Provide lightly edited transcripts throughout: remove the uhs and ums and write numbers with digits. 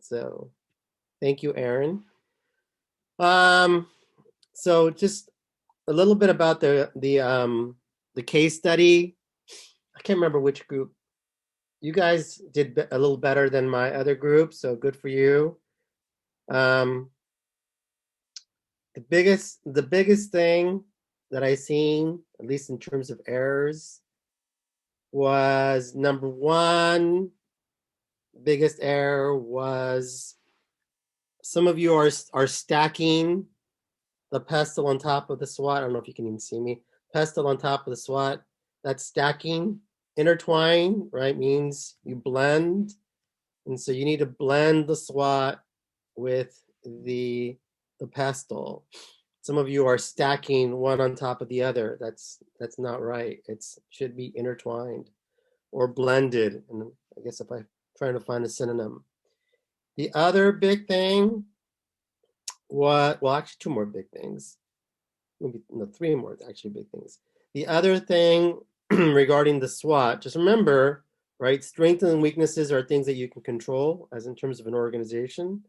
So thank you, Aaron. Um, so just a little bit about the case study. I can't remember which group. You guys did a little better than my other group, so good for you. Um, the biggest thing that I seen, at least in terms of errors, was number one. Biggest error was some of you are stacking the pestle on top of the SWAT. I don't know if you can even see me. Pestle on top of the SWAT. That's stacking. Intertwine, right, means you blend. And so you need to blend the SWAT with the pestle. Some of you are stacking one on top of the other. That's not right. It should be intertwined or blended. And I guess if I'm trying to find a synonym. The other big thing, well, actually two more big things. Maybe no, three more actually big things. The other thing regarding the SWOT, just remember, right? Strengths and weaknesses are things that you can control, as in terms of an organization.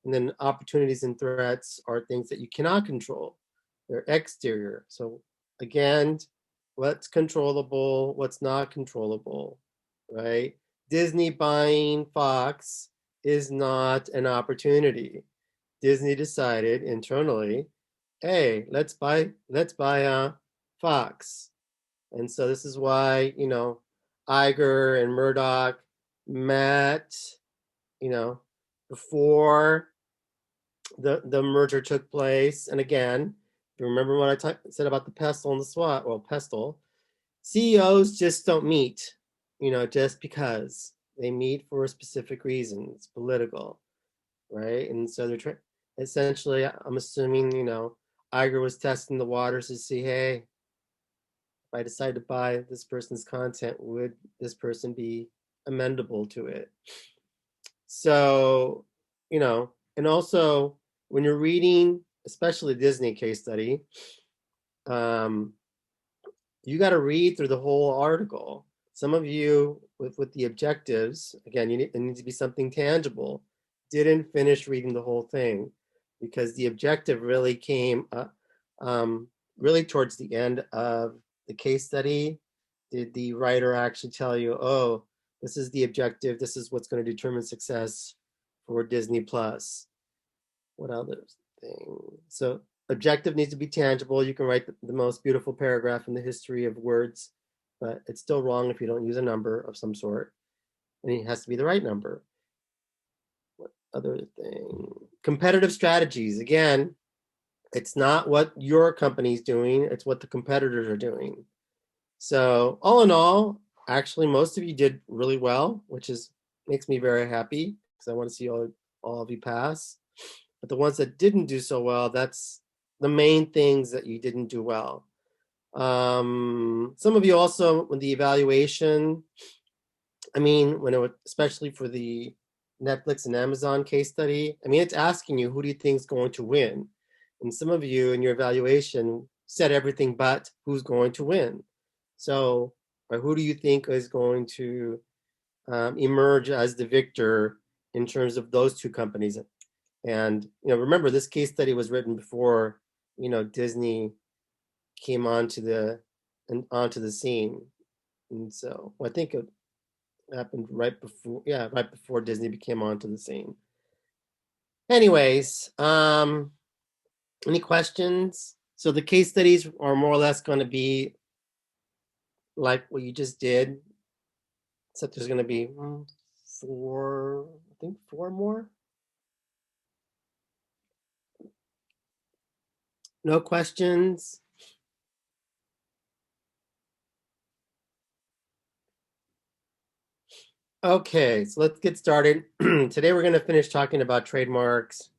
And then opportunities and threats are things that you cannot control. They're exterior. So again, what's controllable, what's not controllable, right? Disney buying Fox is not an opportunity. Disney decided internally, hey, let's buy Fox. And so this is why, Iger and Murdoch met, before the merger took place. And again, if you remember what I said about the pestle and the SWAT, well, pestle, CEOs just don't meet, just because. They meet for a specific reason. It's political, right? And so they're essentially, I'm assuming, Iger was testing the waters to see, hey, if I decide to buy this person's content, would this person be amendable to it? So, and also when you're reading, especially Disney case study, you got to read through the whole article. Some of you with the objectives, again, it needs to be something tangible, didn't finish reading the whole thing because the objective really came really towards the end of the case study. Did the writer actually tell you, oh, this is the objective, this is what's going to determine success for Disney Plus? What other thing? So objective needs to be tangible. You can write the most beautiful paragraph in the history of words, but it's still wrong if you don't use a number of some sort. And it has to be the right number. What other thing? Competitive strategies. Again, it's not what your company's doing, it's what the competitors are doing. So all in all, actually, most of you did really well, which makes me very happy because I want to see all of you pass. But the ones that didn't do so well, that's the main things that you didn't do well. Some of you also, with the evaluation, especially for the Netflix and Amazon case study, it's asking you, who do you think is going to win? And some of you in your evaluation said everything but who's going to win. So, who do you think is going to emerge as the victor in terms of those two companies? And remember, this case study was written before Disney came onto the scene, and so I think it happened right before Disney became onto the scene. Anyways, any questions? So the case studies are more or less going to be like what you just did, except there's going to be four more. No questions? Okay, so let's get started. Today we're going to finish talking about trademarks.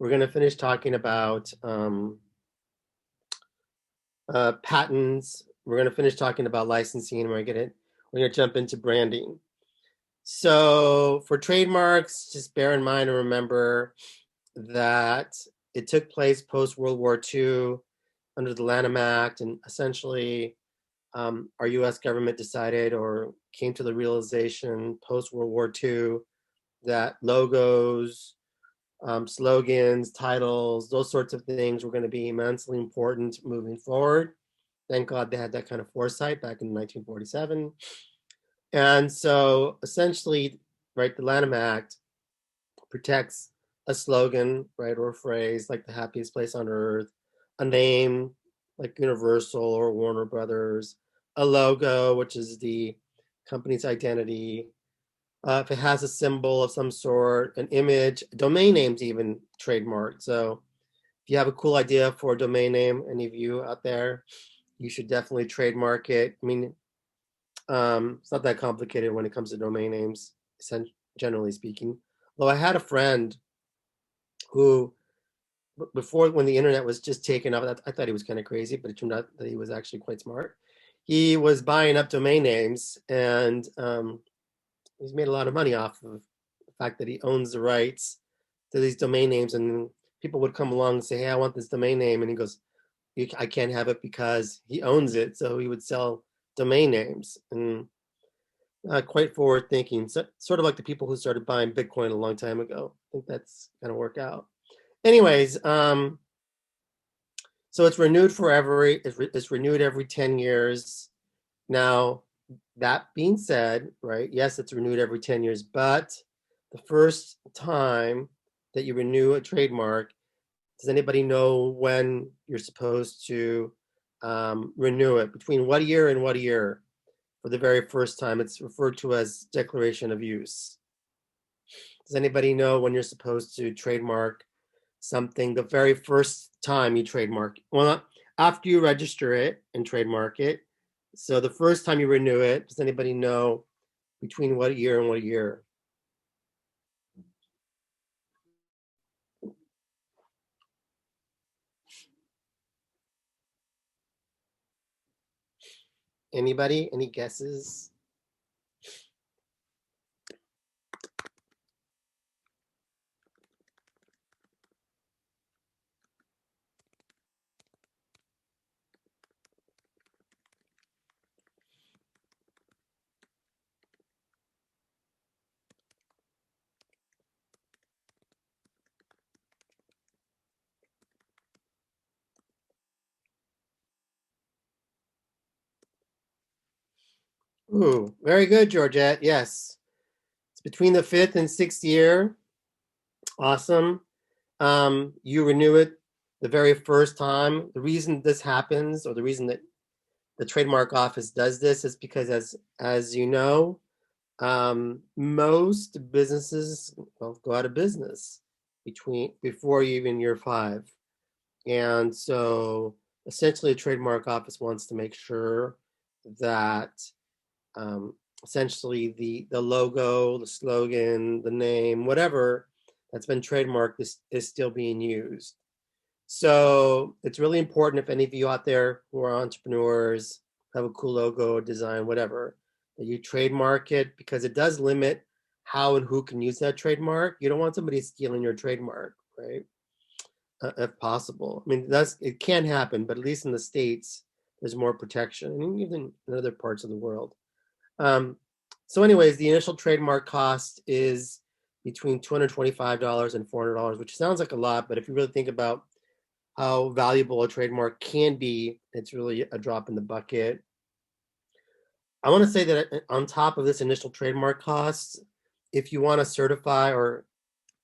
We're going to finish talking about patents. We're going to finish talking about licensing. We're going to jump into branding. So for trademarks, just bear in mind and remember that it took place post World War II under the Lanham Act, and essentially our U.S. government decided or came to the realization post World War II that logos, slogans, titles, those sorts of things were going to be immensely important moving forward. Thank God they had that kind of foresight back in 1947. And so essentially, right, the Lanham Act protects a slogan, right, or a phrase like the happiest place on earth, a name like Universal or Warner Brothers, a logo, which is the company's identity. If it has a symbol of some sort, an image, domain names even trademarked. So if you have a cool idea for a domain name, any of you out there, you should definitely trademark it. I mean, it's not that complicated when it comes to domain names, generally speaking. Though I had a friend who, before when the internet was just taken off, I thought he was kind of crazy, but it turned out that he was actually quite smart. He was buying up domain names, and he's made a lot of money off of the fact that he owns the rights to these domain names. And people would come along and say, "Hey, I want this domain name," and he goes, "I can't have it because he owns it." So he would sell domain names, and quite forward thinking. So, sort of like the people who started buying Bitcoin a long time ago. I think that's going to work out. Anyways, so it's renewed forever. It's renewed every 10 years. Now, that being said, right, yes, it's renewed every 10 years, but the first time that you renew a trademark, does anybody know when you're supposed to renew it? Between what year and what year? For the very first time, it's referred to as declaration of use. Does anybody know when you're supposed to trademark something the very first time you trademark? Well, after you register it and trademark it. So the first time you renew it, does anybody know between what year and what year? Anybody? Any guesses? Ooh, very good, Georgette. Yes. It's between the fifth and sixth year. Awesome. You renew it the very first time. The reason this happens, or the reason that the trademark office does this, is because, as you know, most businesses go out of business before even year 5, and so essentially, a trademark office wants to make sure that um, essentially the logo, the slogan, the name, whatever that's been trademarked is still being used. So it's really important, if any of you out there who are entrepreneurs, have a cool logo, design, whatever, that you trademark it, because it does limit how and who can use that trademark. You don't want somebody stealing your trademark, right? If possible. I mean, it can happen, but at least in the States, there's more protection, and even in other parts of the world. So anyways, the initial trademark cost is between $225 and $400, which sounds like a lot, but if you really think about how valuable a trademark can be, it's really a drop in the bucket. I want to say that on top of this initial trademark cost, if you want to certify or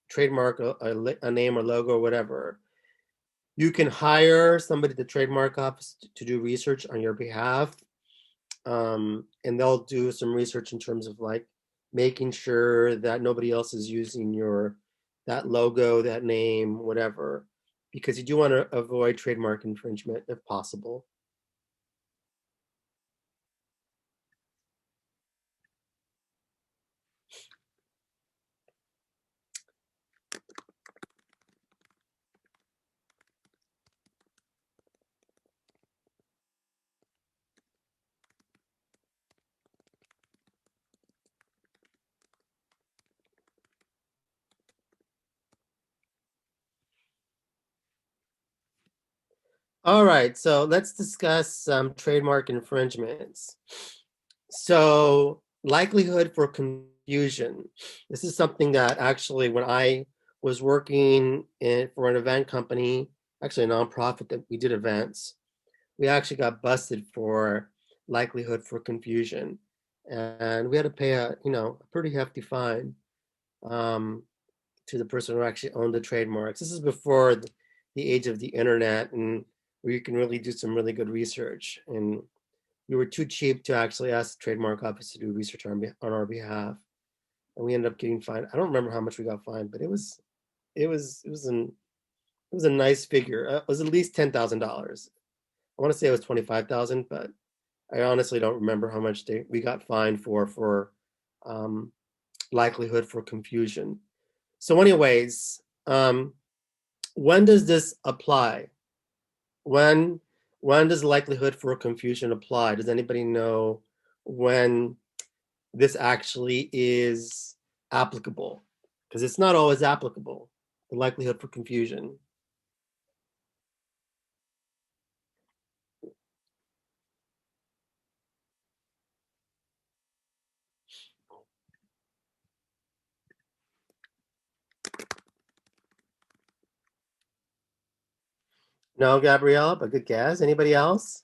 trademark a name or logo or whatever, you can hire somebody at the trademark office to do research on your behalf. And they'll do some research in terms of like making sure that nobody else is using that logo, that name, whatever, because you do want to avoid trademark infringement if possible. All right, so let's discuss some trademark infringements. So likelihood for confusion confusion. This is something that actually, when I was working for an event company, actually a nonprofit that we did events, we actually got busted for likelihood for confusion, and we had to pay a pretty hefty fine um, to the person who actually owned the trademarks. This is before the age of the internet, and where you can really do some really good research. And we were too cheap to actually ask the trademark office to do research on our behalf, and we ended up getting fined. I don't remember how much we got fined, but it was a nice figure. It was at least $10,000. I want to say it was 25,000, but I honestly don't remember how much we got fined for um, likelihood for confusion. So, anyways, when does this apply? When when does likelihood for confusion apply? Does anybody know when this actually is applicable? Because it's not always applicable. The likelihood for confusion. No, Gabriella, but good guess. Anybody else?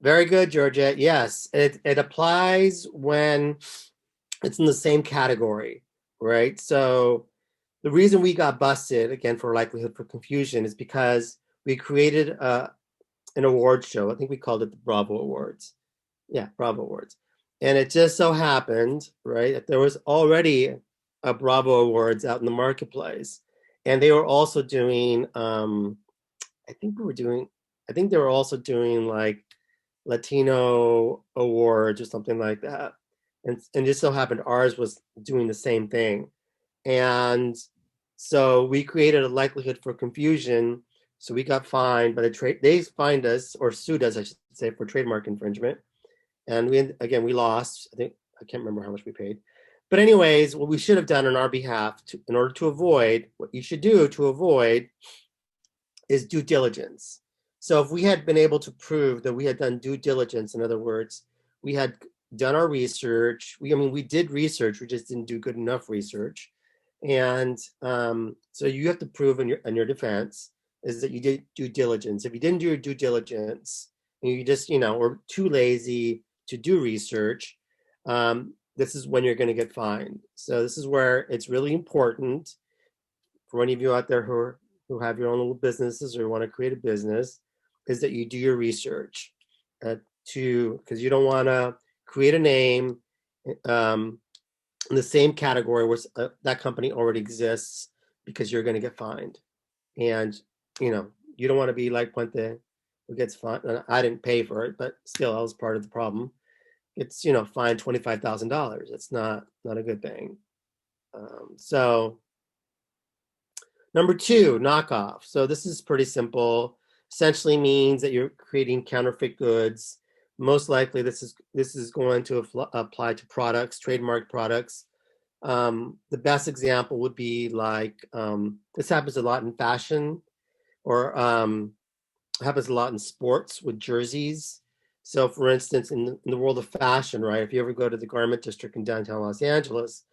Very good, Georgette. Yes, it applies when it's in the same category, right? So the reason we got busted again for likelihood for confusion is because we created an award show. I think we called it the Bravo Awards. Yeah, Bravo Awards. And it just so happened, right, that there was already a Bravo Awards out in the marketplace. And they were also doing, I think we were doing, I think they were also doing like Latino Awards or something like that. And just so happened ours was doing the same thing. And so we created a likelihood for confusion. So we got fined, but they fined us or sued us, I should say, for trademark infringement. And we lost. I think I can't remember how much we paid. But anyways, what we should have done on our behalf in order to avoid what you should do to avoid is due diligence. So if we had been able to prove that we had done due diligence, in other words, we had done our research. We did research. We just didn't do good enough research. And so you have to prove in your defense is that you did due diligence. If you didn't do your due diligence, and you just were too lazy to do research, this is when you're going to get fined. So this is where it's really important for any of you out there who have your own little businesses or want to create a business, is that you do your research because you don't want to create a name um, in the same category where that company already exists, because you're going to get fined. And you don't want to be like Puente, who gets fined. I didn't pay for it, but still, I was part of the problem. It's fined $25,000. It's not a good thing. So number two, knockoff. So this is pretty simple. Essentially means that you're creating counterfeit goods. Most likely, this is going to apply to products, trademark products. The best example would be like this happens a lot in fashion, or happens a lot in sports with jerseys. So, for instance, in the world of fashion, right? If you ever go to the garment district in downtown Los Angeles,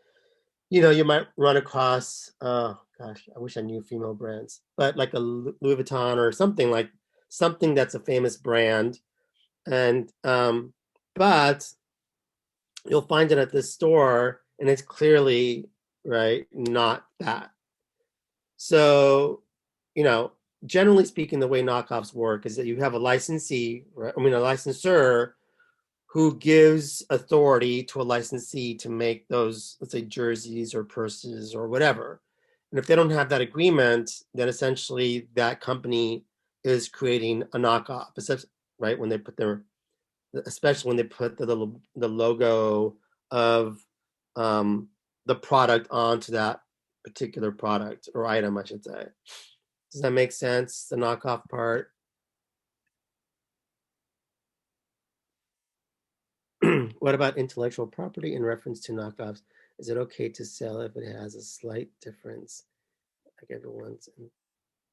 you might run across, gosh, I wish I knew female brands, but like a Louis Vuitton or something that's a famous brand. And, but you'll find it at this store and it's clearly, right, not that. So, you know, generally speaking, the way knockoffs work is that you have a licensee, right? A licensor who gives authority to a licensee to make those, let's say, jerseys or purses or whatever. And if they don't have that agreement, then essentially that company is creating a knockoff, right? When they put especially when they put the logo of the product onto that particular product or item, I should say. Does that make sense? The knockoff part. What about intellectual property in reference to knockoffs? Is it okay to sell if it has a slight difference, like everyone's?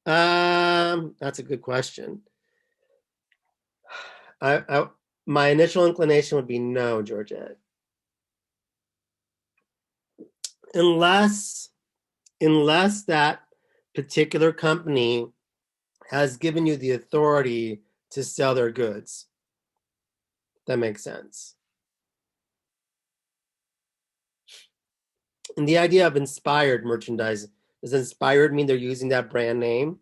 That's a good question. I my initial inclination would be no, Georgette, unless that particular company has given you the authority to sell their goods. That makes sense. And the idea of inspired merchandise, does inspired mean they're using that brand name?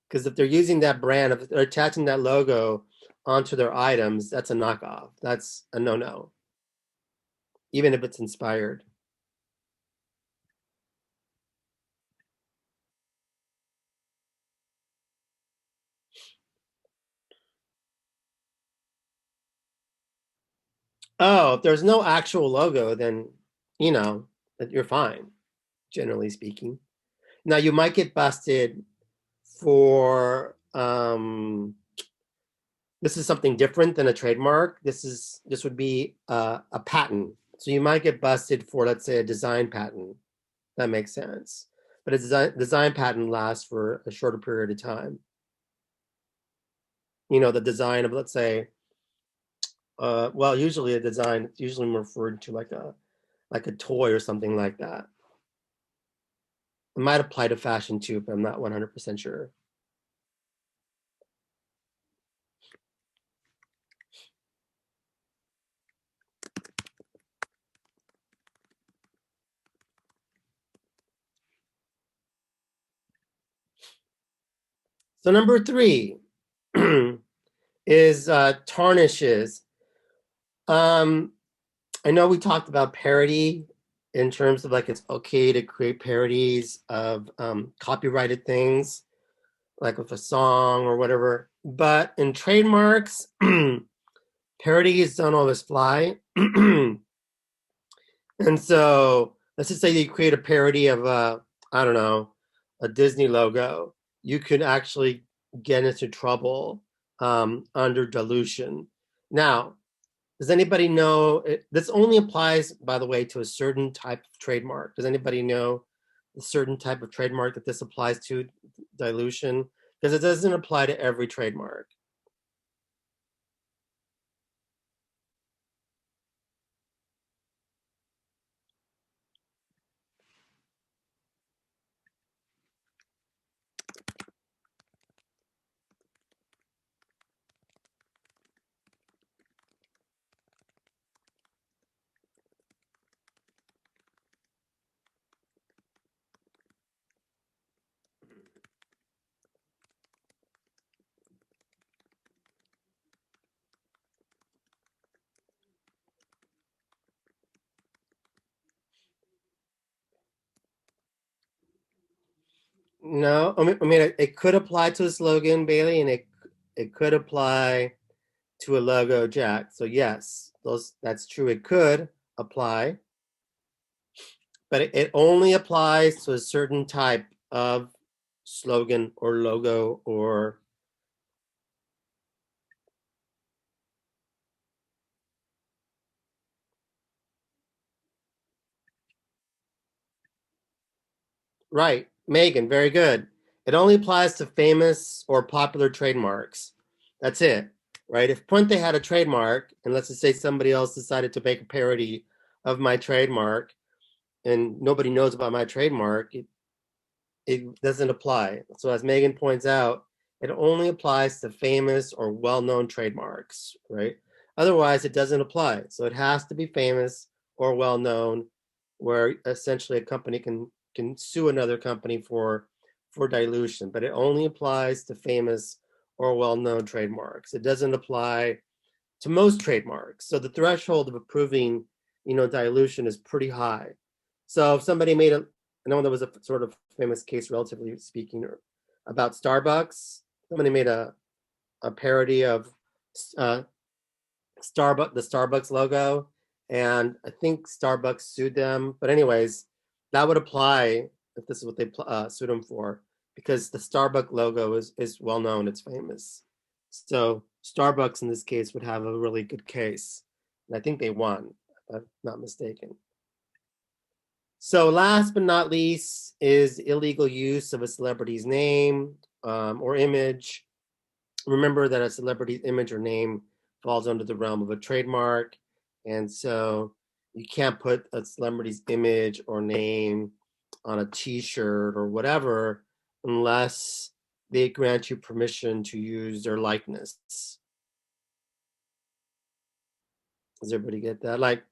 Because if they're using that brand, if they're attaching that logo onto their items, that's a knockoff. That's a no-no, even if it's inspired. Oh, if there's no actual logo, then you know that you're fine, generally speaking. Now you might get busted for this is something different than a trademark. This would be a patent. So you might get busted for, let's say, a design patent. That makes sense. But a design patent lasts for a shorter period of time. You know, the design of, let's say, well, usually a design, it's usually referred to like a toy or something like that. It might apply to fashion too, but I'm not 100% sure. So number three is tarnishes. Um, I know we talked about parody in terms of like it's okay to create parodies of copyrighted things, like with a song or whatever. But in trademarks, parodies don't always fly. And so let's just say you create a parody of I don't know, a Disney logo. You could actually get into trouble under dilution. Now, does anybody know? This only applies, by the way, to a certain type of trademark. Does anybody know a certain type of trademark that this applies to, dilution? Because it doesn't apply to every trademark. No, I mean, it could apply to a slogan, Bailey, and it could apply to a logo, Jack. So yes, that's true. It could apply, but it only applies to a certain type of slogan or logo or right. Megan, very good. It only applies to famous or popular trademarks. That's it, right? If Puente had a trademark, and let's just say somebody else decided to make a parody of my trademark, and nobody knows about my trademark, it doesn't apply. So as Megan points out, it only applies to famous or well-known trademarks, right? Otherwise, it doesn't apply. So it has to be famous or well-known, where essentially a company can sue another company for dilution, but it only applies to famous or well-known trademarks. It doesn't apply to most trademarks. So the threshold of approving, dilution is pretty high. So if somebody made I know there was a sort of famous case, relatively speaking, about Starbucks. Somebody made a parody of uh, the Starbucks logo, and I think Starbucks sued them. But anyways, that would apply if this is what they sued them for, because the Starbucks logo is well known, it's famous. So Starbucks in this case would have a really good case, and I think they won, if I'm not mistaken. So last but not least is illegal use of a celebrity's name or image. Remember that a celebrity's image or name falls under the realm of a trademark. And so you can't put a celebrity's image or name on a t-shirt or whatever unless they grant you permission to use their likeness. Does everybody get that? Like,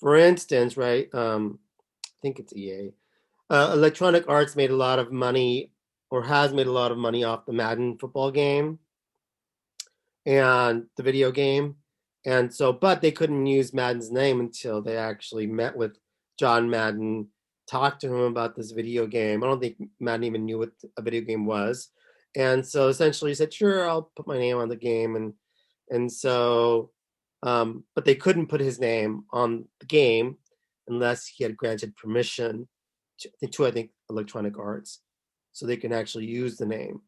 for instance, right? I think it's EA. Electronic Arts made a lot of money, or has made a lot of money off the Madden football game and the video game. And so, but they couldn't use Madden's name until they actually met with John Madden, talked to him about this video game. I don't think Madden even knew what a video game was. And so essentially he said, sure, I'll put my name on the game. And so, but they couldn't put his name on the game unless he had granted permission to I think, Electronic Arts, so they can actually use the name.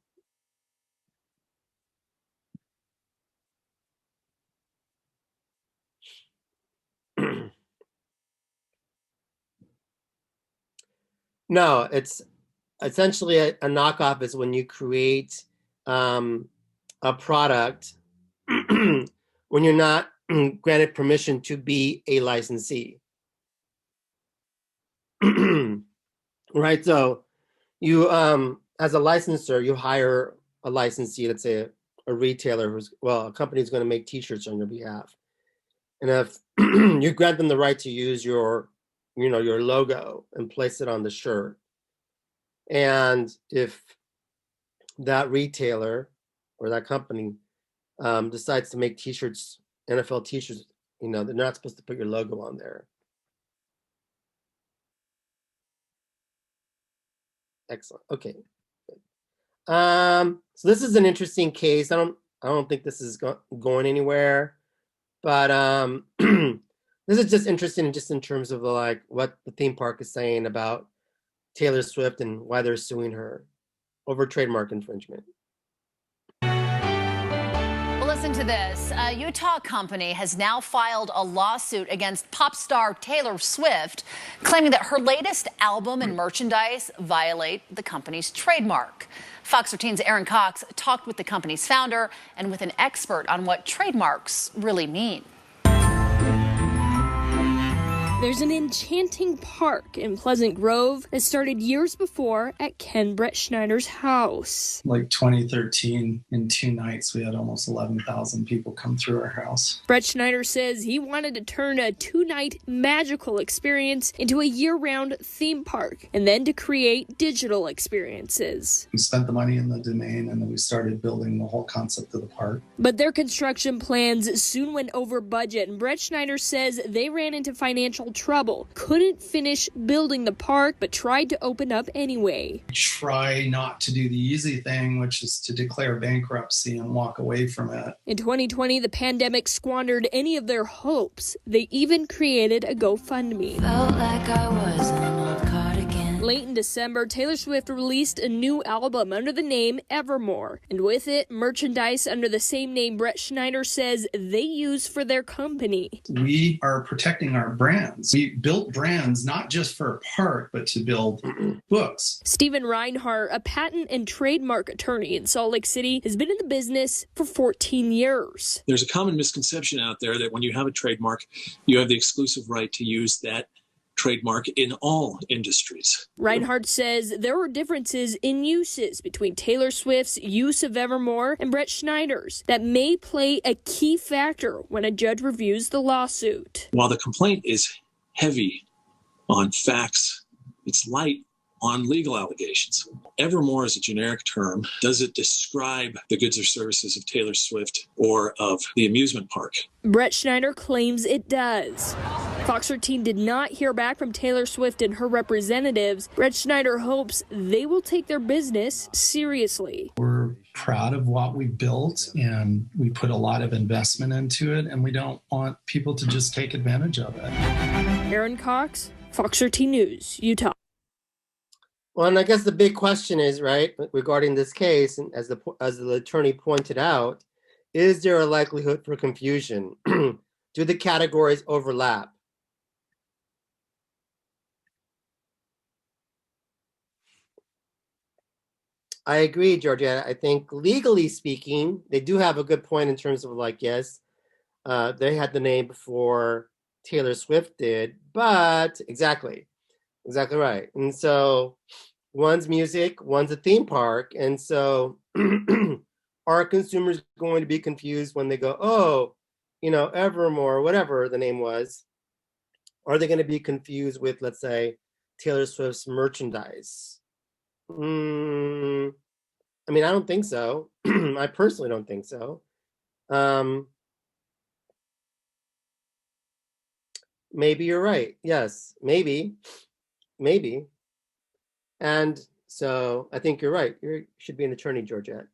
No, it's essentially a knockoff is when you create a product when you're not granted permission to be a licensee. Right, so you as a licensor, you hire a licensee, let's say a retailer who's, well, a company is going to make t-shirts on your behalf. And if you grant them the right to use your logo and place it on the shirt, and if that retailer or that company decides to make t-shirts, NFL t-shirts, they're not supposed to put your logo on there. Excellent. Okay. So this is an interesting case. I don't think this is going anywhere, but this is just interesting, just in terms of like what the theme park is saying about Taylor Swift and why they're suing her over trademark infringement. Listen to this. A Utah company has now filed a lawsuit against pop star Taylor Swift, claiming that her latest album and merchandise violate the company's trademark. Fox 13's Aaron Cox talked with the company's founder and with an expert on what trademarks really mean. There's an enchanting park in Pleasant Grove that started years before at Ken Brett Schneider's house. Like 2013, in 2 nights, we had almost 11,000 people come through our house. Brett Schneider says he wanted to turn a 2-night magical experience into a year-round theme park, and then to create digital experiences. We spent the money in the domain, and then we started building the whole concept of the park. But their construction plans soon went over budget, and Brett Schneider says they ran into financial trouble, couldn't finish building the park, but tried to open up anyway. Try not to do the easy thing, which is to declare bankruptcy and walk away from it. In 2020, the pandemic squandered any of their hopes. They even created a GoFundMe. Felt like I was on an old cardigan. Late in December, Taylor Swift released a new album under the name Evermore, and with it, merchandise under the same name Brett Schneider says they use for their company. We are protecting our brands. We built brands not just for a park, but to build books. Stephen Reinhart, a patent and trademark attorney in Salt Lake City, has been in the business for 14 years. There's a common misconception out there that when you have a trademark, you have the exclusive right to use that trademark in all industries. Reinhart says there were differences in uses between Taylor Swift's use of Evermore and Brett Schneider's that may play a key factor when a judge reviews the lawsuit. While the complaint is heavy on facts, it's light on legal allegations. Evermore is a generic term. Does it describe the goods or services of Taylor Swift or of the amusement park? Brett Schneider claims it does. Fox 13 did not hear back from Taylor Swift and her representatives. Brett Schneider hopes they will take their business seriously. We're proud of what we built, and we put a lot of investment into it, and we don't want people to just take advantage of it. Aaron Cox, Fox 13 News, Utah. Well, and I guess the big question is, right, regarding this case, and as the attorney pointed out, is there a likelihood for confusion? Do the categories overlap? I agree, Georgia. I think legally speaking, they do have a good point in terms of like, yes, they had the name before Taylor Swift did, but exactly right. And so one's music, one's a theme park. And so are consumers going to be confused when they go, oh, Evermore, whatever the name was? Are they going to be confused with, let's say, Taylor Swift's merchandise? I mean, I don't think so. I personally don't think so. Maybe you're right. Yes, maybe. And so I think you're right. You should be an attorney, Georgette.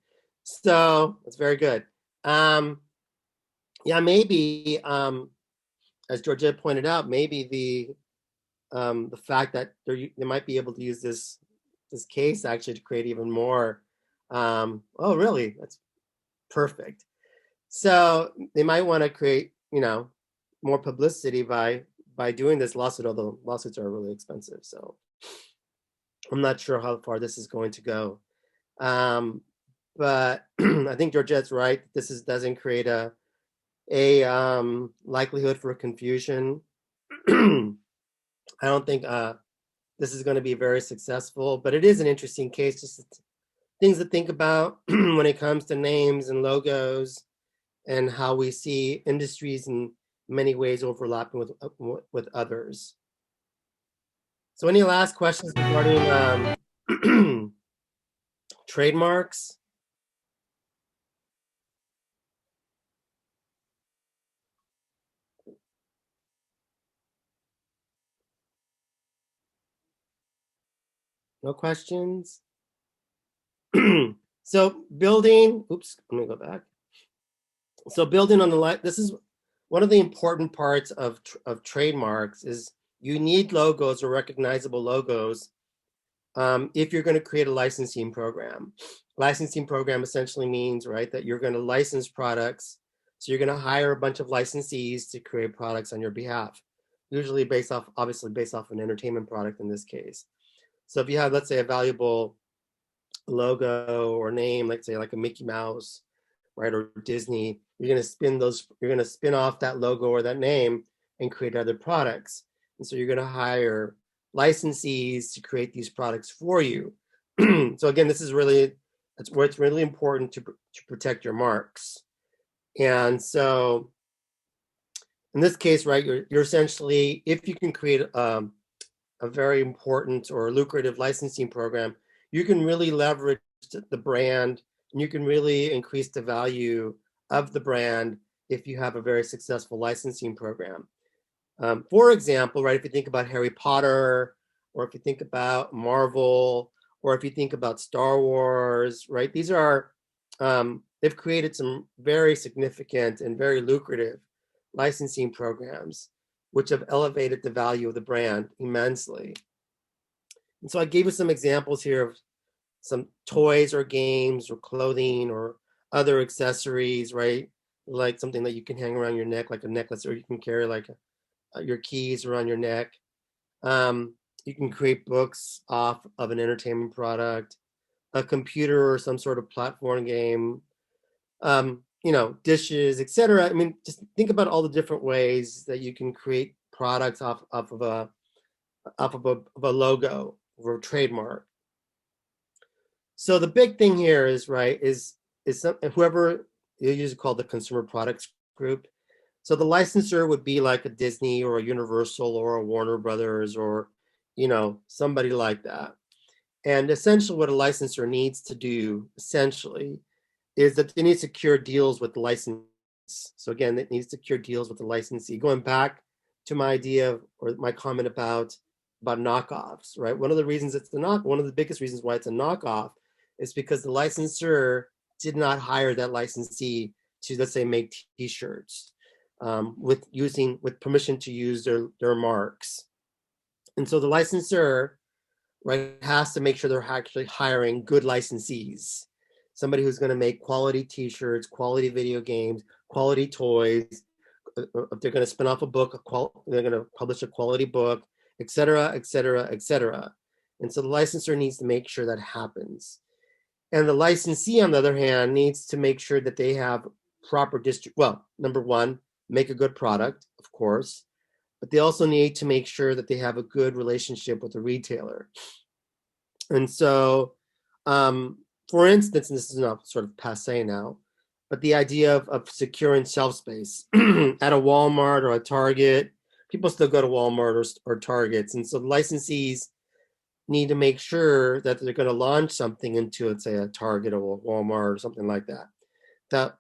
So that's very good. Yeah, maybe, as Georgette pointed out, maybe the fact that they might be able to use this case actually to create even more. Oh, really? That's perfect. So they might want to create, more publicity by doing this lawsuit, although lawsuits are really expensive. So I'm not sure how far this is going to go. But I think Georgette's right. This doesn't create a likelihood for confusion. I don't think this is going to be very successful, but it is an interesting case. Just things to think about when it comes to names and logos, and how we see industries in many ways overlapping with others. So, any last questions regarding trademarks? No questions? So building, oops, let me go back. So building on this is one of the important parts of trademarks is you need logos or recognizable logos if you're going to create a licensing program. Licensing program essentially means, right, that you're going to license products. So you're going to hire a bunch of licensees to create products on your behalf, usually obviously based off an entertainment product in this case. So if you have, let's say, a valuable logo or name, like say like a Mickey Mouse, right, or Disney, you're going to spin off that logo or that name and create other products. And so you're going to hire licensees to create these products for you. So again, that's where it's really important to protect your marks. And so in this case, right, you're essentially, if you can create a very important or lucrative licensing program, you can really leverage the brand, and you can really increase the value of the brand if you have a very successful licensing program. For example, right, if you think about Harry Potter, or if you think about Marvel, or if you think about Star Wars, right, these are, they've created some very significant and very lucrative licensing programs, which have elevated the value of the brand immensely. And so I gave you some examples here of some toys or games or clothing or other accessories, right? Like something that you can hang around your neck, like a necklace, or you can carry like your keys around your neck. You can create books off of an entertainment product, a computer or some sort of platform game, dishes, etc. I mean, just think about all the different ways that you can create products off of a logo or a trademark. So the big thing here is, right, is whoever you usually call the consumer products group. So the licensor would be like a Disney or a Universal or a Warner Brothers or, somebody like that. And essentially what a licensor needs to do essentially is that they need to secure deals with the licensee. So again, it needs to secure deals with the licensee. Going back to my idea or my comment about knockoffs, right? One of the reasons one of the biggest reasons why it's a knockoff is because the licensor did not hire that licensee to, let's say, make T-shirts with permission to use their marks. And so the licensor, right, has to make sure they're actually hiring good licensees, somebody who's going to make quality T-shirts, quality video games, quality toys. If they're going to spin off a book, they're going to publish a quality book, et cetera, et cetera, et cetera. And so the licensor needs to make sure that happens. And the licensee, on the other hand, needs to make sure that they have proper well, number one, make a good product, of course, but they also need to make sure that they have a good relationship with the retailer. And so, for instance, and this is not sort of passe now, but the idea of securing shelf space at a Walmart or a Target, people still go to Walmart or Targets. And so the licensees need to make sure that they're going to launch something into, let's say, a Target or a Walmart or something like that, that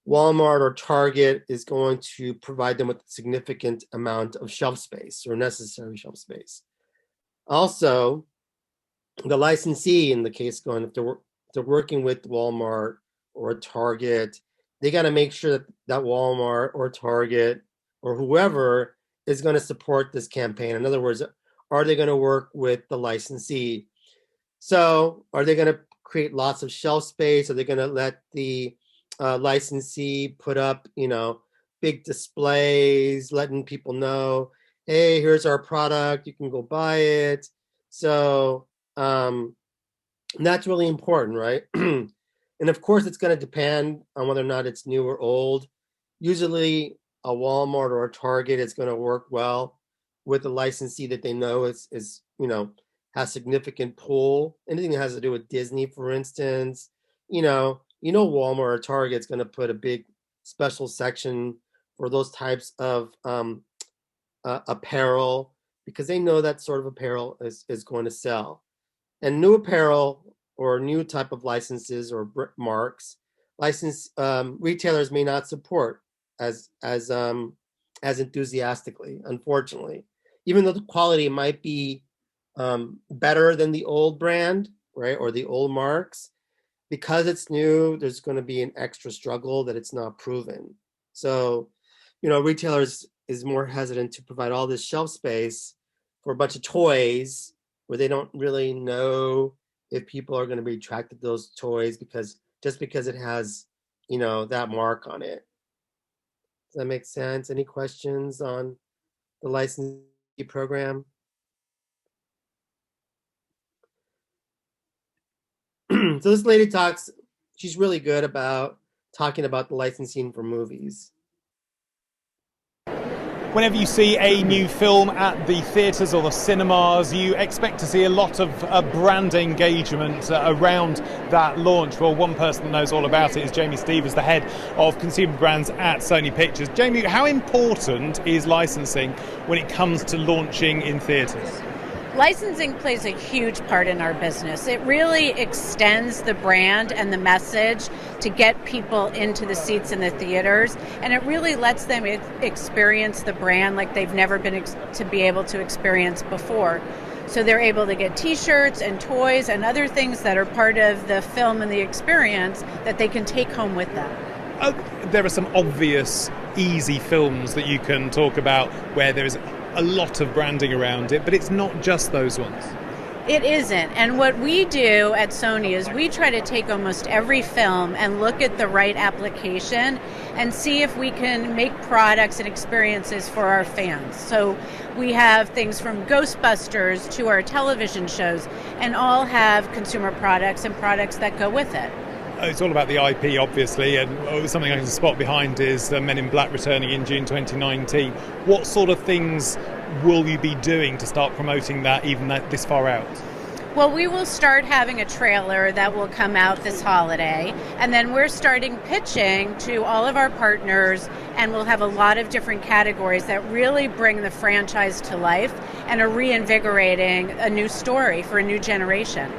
Walmart or Target is going to provide them with a significant amount of shelf space or necessary shelf space. Also, the licensee, in the case going, if they're working with Walmart or Target, they got to make sure that Walmart or Target or whoever is going to support this campaign. In other words, are they going to work with the licensee? So are they going to create lots of shelf space? Are they going to let the licensee put up, big displays, letting people know, hey, here's our product, you can go buy it. So that's really important, right? And of course, it's going to depend on whether or not it's new or old. Usually, a Walmart or a Target is going to work well with a licensee that they know is has significant pull. Anything that has to do with Disney, for instance, Walmart or Target's going to put a big special section for those types of apparel because they know that sort of apparel is going to sell. And new apparel or new type of licenses or marks, retailers may not support as enthusiastically, unfortunately, even though the quality might be better than the old brand, right, or the old marks. Because it's new, there's going to be an extra struggle that it's not proven. So, retailers is more hesitant to provide all this shelf space for a bunch of toys where they don't really know if people are going to be attracted to those toys because it has, that mark on it. Does that make sense? Any questions on the licensing program? So this lady she's really good about talking about the licensing for movies. Whenever you see a new film at the theatres or the cinemas, you expect to see a lot of brand engagement around that launch. Well, one person that knows all about it is Jamie Stevens, the head of consumer brands at Sony Pictures. Jamie, how important is licensing when it comes to launching in theatres? Licensing plays a huge part in our business. It really extends the brand and the message to get people into the seats in the theaters, and it really lets them experience the brand like they've never been to be able to experience before. So they're able to get t-shirts and toys and other things that are part of the film and the experience that they can take home with them. There are some obvious, easy films that you can talk about where there is a lot of branding around it, but it's not just those ones. It isn't. And what we do at Sony is we try to take almost every film and look at the right application and see if we can make products and experiences for our fans. So we have things from Ghostbusters to our television shows, and all have consumer products and products that go with it. It's all about the IP, obviously, and something I can spot behind is Men in Black returning in June 2019. What sort of things will you be doing to start promoting that even this far out? Well, we will start having a trailer that will come out this holiday, and then we're starting pitching to all of our partners, and we'll have a lot of different categories that really bring the franchise to life and are reinvigorating a new story for a new generation.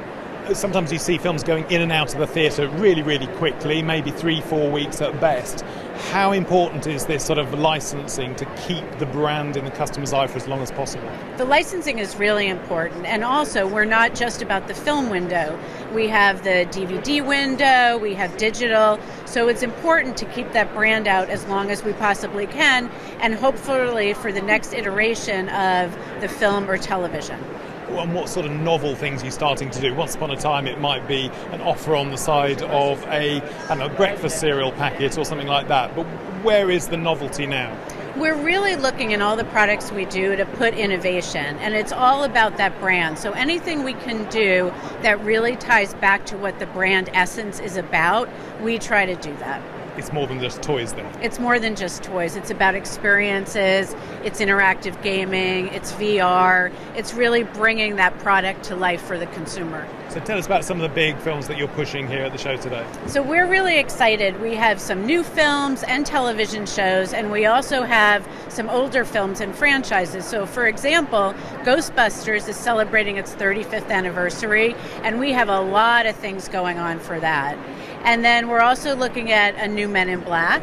Sometimes you see films going in and out of the theatre really, really quickly, maybe 3-4 weeks at best. How important is this sort of licensing to keep the brand in the customer's eye for as long as possible? The licensing is really important, and also we're not just about the film window. We have the DVD window, we have digital, so it's important to keep that brand out as long as we possibly can, and hopefully for the next iteration of the film or television. And what sort of novel things are you starting to do? Once upon a time it might be an offer on the side of a breakfast cereal packet or something like that, but where is the novelty now? We're really looking in all the products we do to put innovation, and it's all about that brand. So anything we can do that really ties back to what the brand essence is about, we try to do that. It's more than just toys then. It's more than just toys. It's about experiences, it's interactive gaming, it's VR. It's really bringing that product to life for the consumer. So tell us about some of the big films that you're pushing here at the show today. So we're really excited. We have some new films and television shows, and we also have some older films and franchises. So for example, Ghostbusters is celebrating its 35th anniversary, and we have a lot of things going on for that. And then we're also looking at a new Men in Black,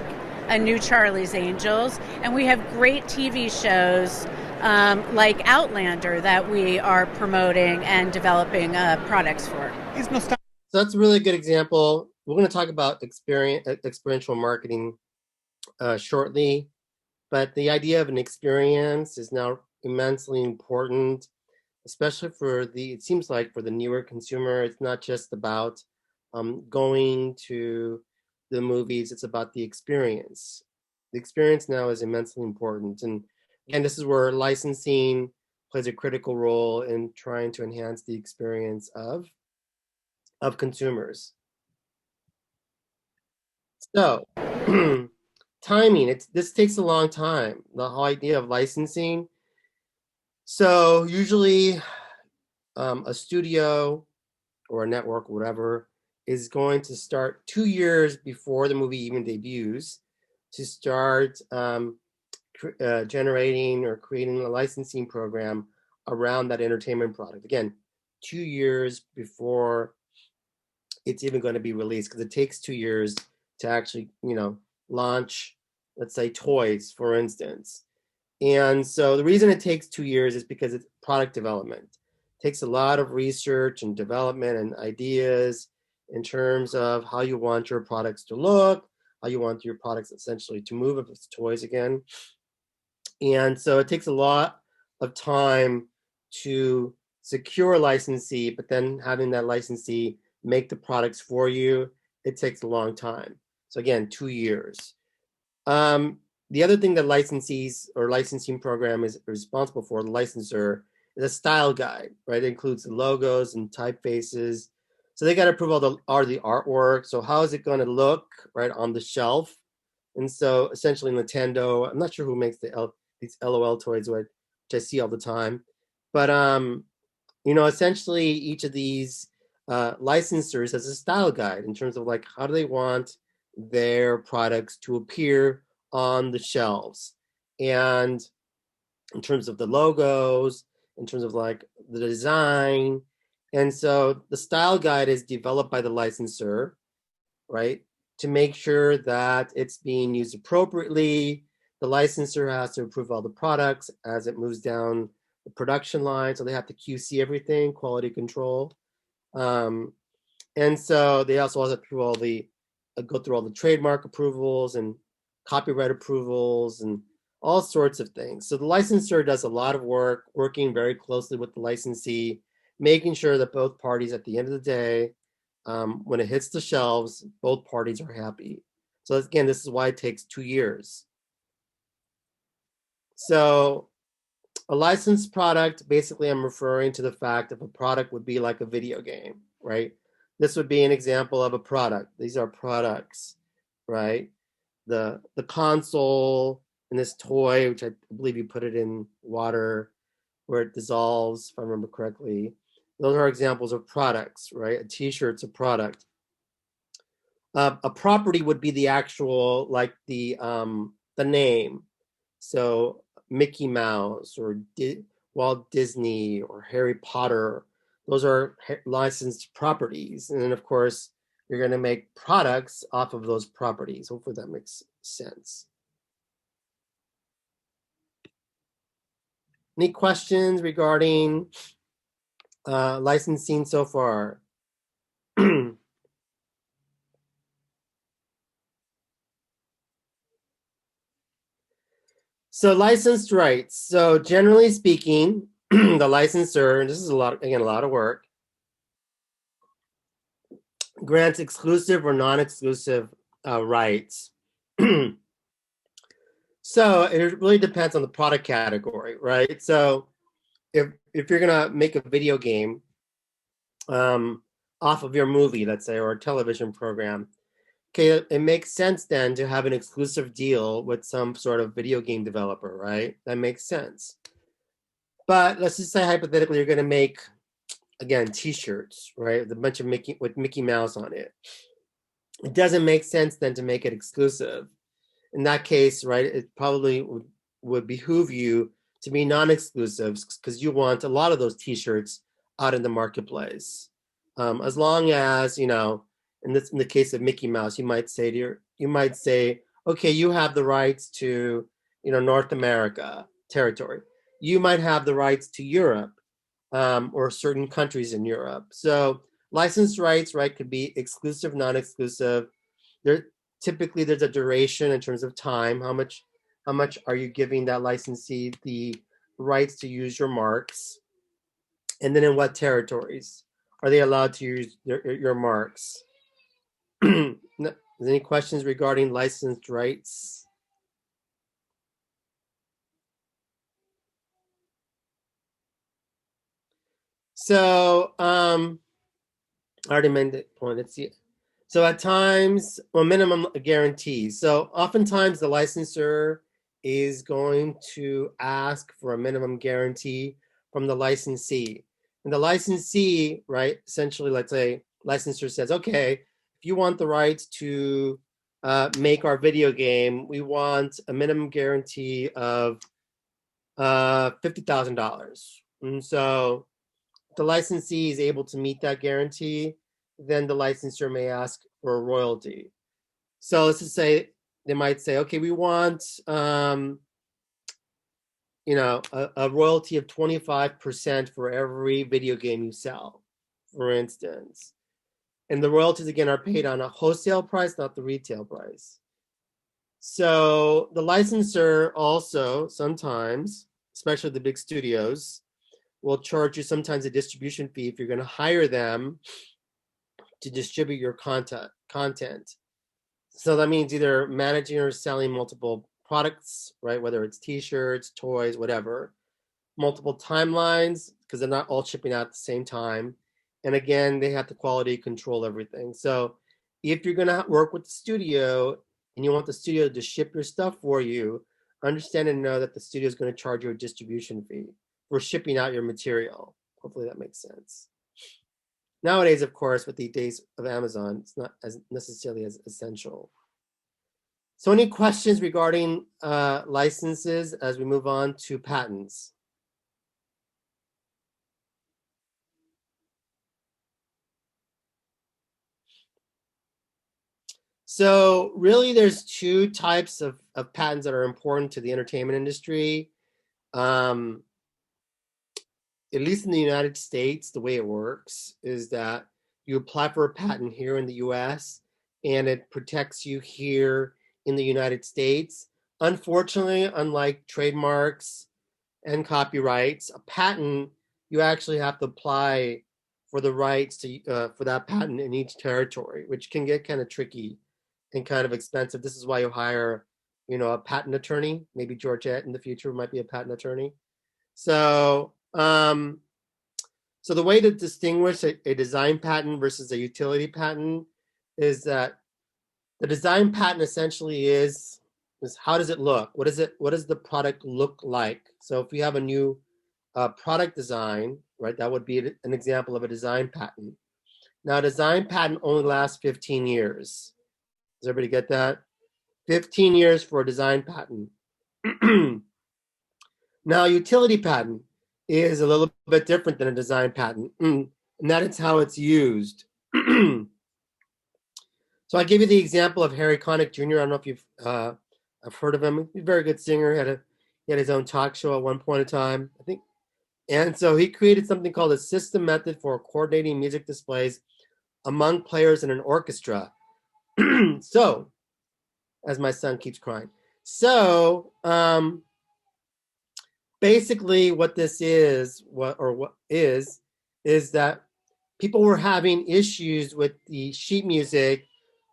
a new Charlie's Angels, and we have great TV shows like Outlander that we are promoting and developing products for. So that's a really good example. We're going to talk about experiential marketing shortly, but the idea of an experience is now immensely important, especially it seems like for the newer consumer. It's not just about going to the movies, it's about the experience. The experience now is immensely important. And again, this is where licensing plays a critical role in trying to enhance the experience of consumers. So, timing, this takes a long time, the whole idea of licensing. So usually a studio or a network, whatever, is going to start 2 years before the movie even debuts to start generating or creating a licensing program around that entertainment product. Again, 2 years before it's even going to be released, because it takes 2 years to actually, launch, let's say, toys, for instance. And so the reason it takes 2 years is because it's product development. It takes a lot of research and development and ideas in terms of how you want your products to look, how you want your products essentially to move if it's toys again. And so it takes a lot of time to secure a licensee, but then having that licensee make the products for you, it takes a long time. So again, 2 years. The other thing that licensees or licensing program is responsible for, the licensor, is a style guide, right? It includes the logos and typefaces. So they got to approve all the artwork. So how is it going to look, right, on the shelf? And so essentially Nintendo, I'm not sure who makes these LOL toys, which I see all the time. But, essentially each of these licensors has a style guide in terms of like, how do they want their products to appear on the shelves? And in terms of the logos, in terms of like the design. And so the style guide is developed by the licensor, right, to make sure that it's being used appropriately. The licensor has to approve all the products as it moves down the production line. So they have to QC everything, quality control. And so they also have to go through all the trademark approvals and copyright approvals and all sorts of things. So the licensor does a lot of work, working very closely with the licensee, making sure that both parties at the end of the day, when it hits the shelves, both parties are happy. So again, this is why it takes 2 years. So a licensed product, basically I'm referring to the fact that a product would be like a video game, right? This would be an example of a product. These are products, right? The console and this toy, which I believe you put it in water where it dissolves, if I remember correctly. Those are examples of products, right? A t-shirt's a product. A property would be the actual, like the name. So Mickey Mouse or Walt Disney or Harry Potter, those are licensed properties. And then of course, you're going to make products off of those properties. Hopefully that makes sense. Any questions regarding licensing so far? So licensed rights. So generally speaking, the licensor, and this is a lot of work, grants exclusive or non-exclusive rights. So it really depends on the product category, right? So if you're gonna make a video game off of your movie, let's say, or a television program, okay, it makes sense then to have an exclusive deal with some sort of video game developer, right? That makes sense. But let's just say hypothetically you're gonna make, again, T-shirts, right, with a bunch of Mickey Mouse on it. It doesn't make sense then to make it exclusive. In that case, right, it probably would behoove you to be non-exclusives because you want a lot of those T-shirts out in the marketplace. As long as, in the case of Mickey Mouse, you might say, okay, you have the rights to, North America territory. You might have the rights to Europe, or certain countries in Europe. So license rights, right, could be exclusive, non-exclusive. Typically there's a duration in terms of time. How much are you giving that licensee the rights to use your marks? And then in what territories are they allowed to use your marks? Any questions regarding licensed rights? So I already made the point. Let's see. So at times, minimum guarantees. So oftentimes the licensor is going to ask for a minimum guarantee from the licensee. And the licensee, right, essentially, let's say, licensor says, okay, if you want the rights to make our video game, we want a minimum guarantee of $50,000. And so the licensee is able to meet that guarantee, then the licensor may ask for a royalty. So let's just say they might say, okay, we want a royalty of 25% for every video game you sell, for instance. And the royalties again are paid on a wholesale price, not the retail price. So the licensor also sometimes, especially the big studios, will charge you sometimes a distribution fee if you're going to hire them to distribute your content. So that means either managing or selling multiple products, right? Whether it's T-shirts, toys, whatever. Multiple timelines, because they're not all shipping out at the same time. And again, they have to quality control everything. So if you're going to work with the studio and you want the studio to ship your stuff for you, understand and know that the studio is going to charge you a distribution fee for shipping out your material. Hopefully that makes sense. Nowadays, of course, with the days of Amazon, it's not as necessarily as essential. So any questions regarding licenses as we move on to patents? So really there's two types of patents that are important to the entertainment industry. At least in the United States, the way it works is that you apply for a patent here in the US and it protects you here in the United States. Unfortunately, unlike trademarks and copyrights, a patent, you actually have to apply for the rights to for that patent in each territory, which can get kind of tricky and kind of expensive. This is why you hire, a patent attorney. Maybe Georgette in the future might be a patent attorney. So the way to distinguish a design patent versus a utility patent is that the design patent essentially is how does it look? What does the product look like? So if you have a new product design, right, that would be an example of a design patent. Now, a design patent only lasts 15 years. Does everybody get that? 15 years for a design patent. Now, a utility patent is a little bit different than a design patent, and that is how it's used. So I gave you the example of Harry Connick Jr. I don't know if you've I've heard of him. He's a very good singer. He had his own talk show at one point in time, I think. And so he created something called a system method for coordinating music displays among players in an orchestra. So, as my son keeps crying. So, basically what this is, is that people were having issues with the sheet music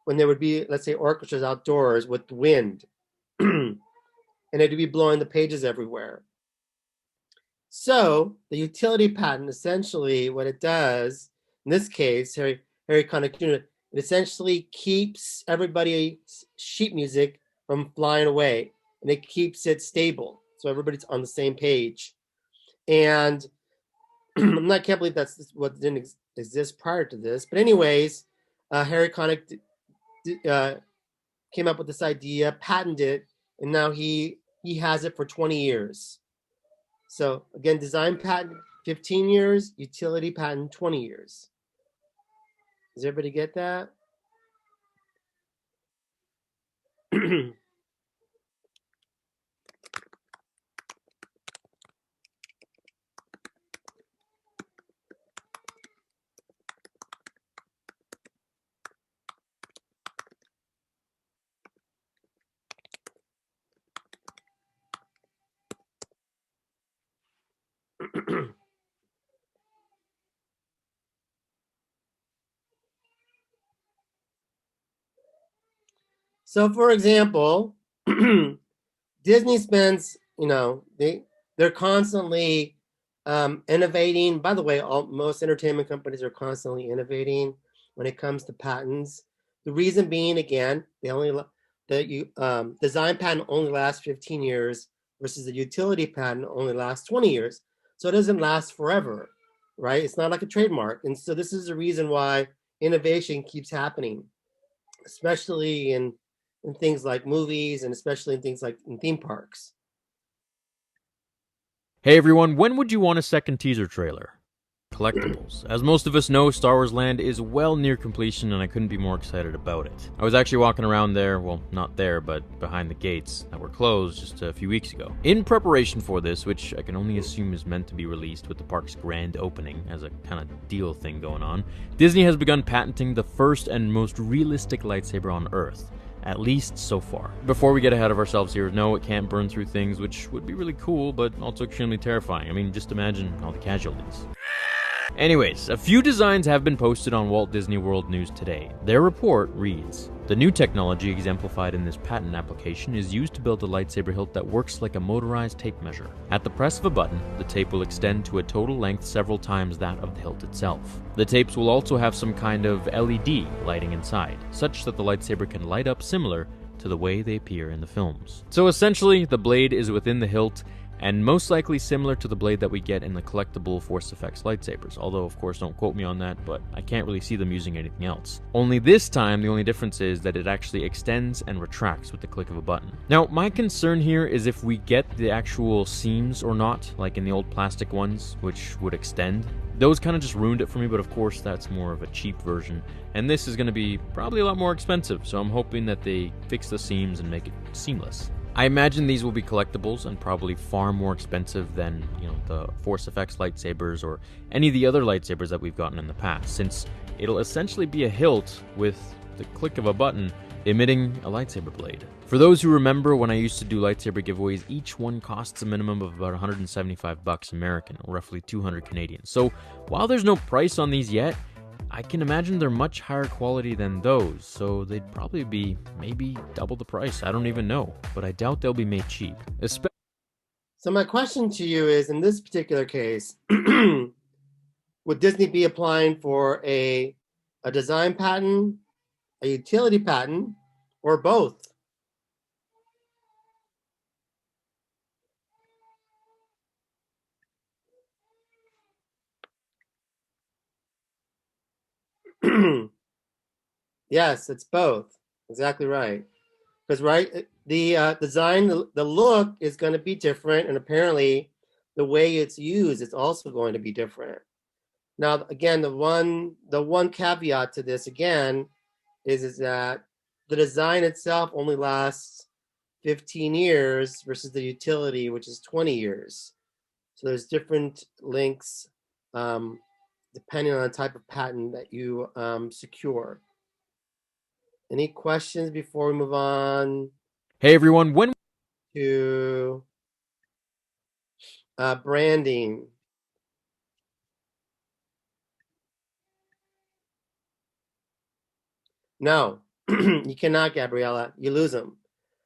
when there would be, let's say, orchestras outdoors with wind. And and it'd be blowing the pages everywhere. So the utility patent, essentially what it does, in this case, Harry Connick Jr., it essentially keeps everybody's sheet music from flying away, and it keeps it stable, so everybody's on the same page. And I can't believe that's what didn't exist prior to this. But anyways, Harry Connick came up with this idea, patented it, and now he has it for 20 years. So again, design patent 15 years, utility patent 20 years. Does everybody get that? So for example, Disney spends, they're constantly innovating. By the way, most entertainment companies are constantly innovating when it comes to patents. The reason being, again, design patent only lasts 15 years versus the utility patent only lasts 20 years. So it doesn't last forever, right? It's not like a trademark. And so this is the reason why innovation keeps happening, especially in things like movies and especially in things like in theme parks. Hey everyone, when would you want a second teaser trailer? Collectibles. As most of us know, Star Wars Land is well near completion and I couldn't be more excited about it. I was actually walking around there, well, not there, but behind the gates that were closed just a few weeks ago. In preparation for this, which I can only assume is meant to be released with the park's grand opening as a kind of deal thing going on, Disney has begun patenting the first and most realistic lightsaber on Earth. At least so far. Before we get ahead of ourselves here, no, it can't burn through things, which would be really cool, but also extremely terrifying. I mean, just imagine all the casualties. Anyways, a few designs have been posted on Walt Disney World News today. Their report reads, "The new technology exemplified in this patent application is used to build a lightsaber hilt that works like a motorized tape measure. At the press of a button, the tape will extend to a total length several times that of the hilt itself. The tapes will also have some kind of LED lighting inside, such that the lightsaber can light up similar to the way they appear in the films." So essentially, the blade is within the hilt, and most likely similar to the blade that we get in the collectible Force Effects lightsabers, although of course don't quote me on that, but I can't really see them using anything else. Only this time, the only difference is that it actually extends and retracts with the click of a button. Now, my concern here is if we get the actual seams or not, like in the old plastic ones, which would extend. Those kind of just ruined it for me, but of course that's more of a cheap version, and this is going to be probably a lot more expensive, so I'm hoping that they fix the seams and make it seamless. I imagine these will be collectibles and probably far more expensive than, the Force Effects lightsabers or any of the other lightsabers that we've gotten in the past, since it'll essentially be a hilt with the click of a button emitting a lightsaber blade. For those who remember when I used to do lightsaber giveaways, each one costs a minimum of about $175 American, or roughly 200 Canadian. So while there's no price on these yet, I can imagine they're much higher quality than those, so they'd probably be maybe double the price. I don't even know, but I doubt they'll be made cheap. So my question to you is, in this particular case, would Disney be applying for a design patent, a utility patent, or both? Yes, it's both. Exactly right. Because the design, the look is going to be different, and apparently the way it's used is also going to be different. Now, again, the one caveat to this again is that the design itself only lasts 15 years versus the utility, which is 20 years. So there's different links depending on the type of patent that you secure. Any questions before we move on? Hey everyone, when To branding. No, you cannot, Gabriella. You lose them.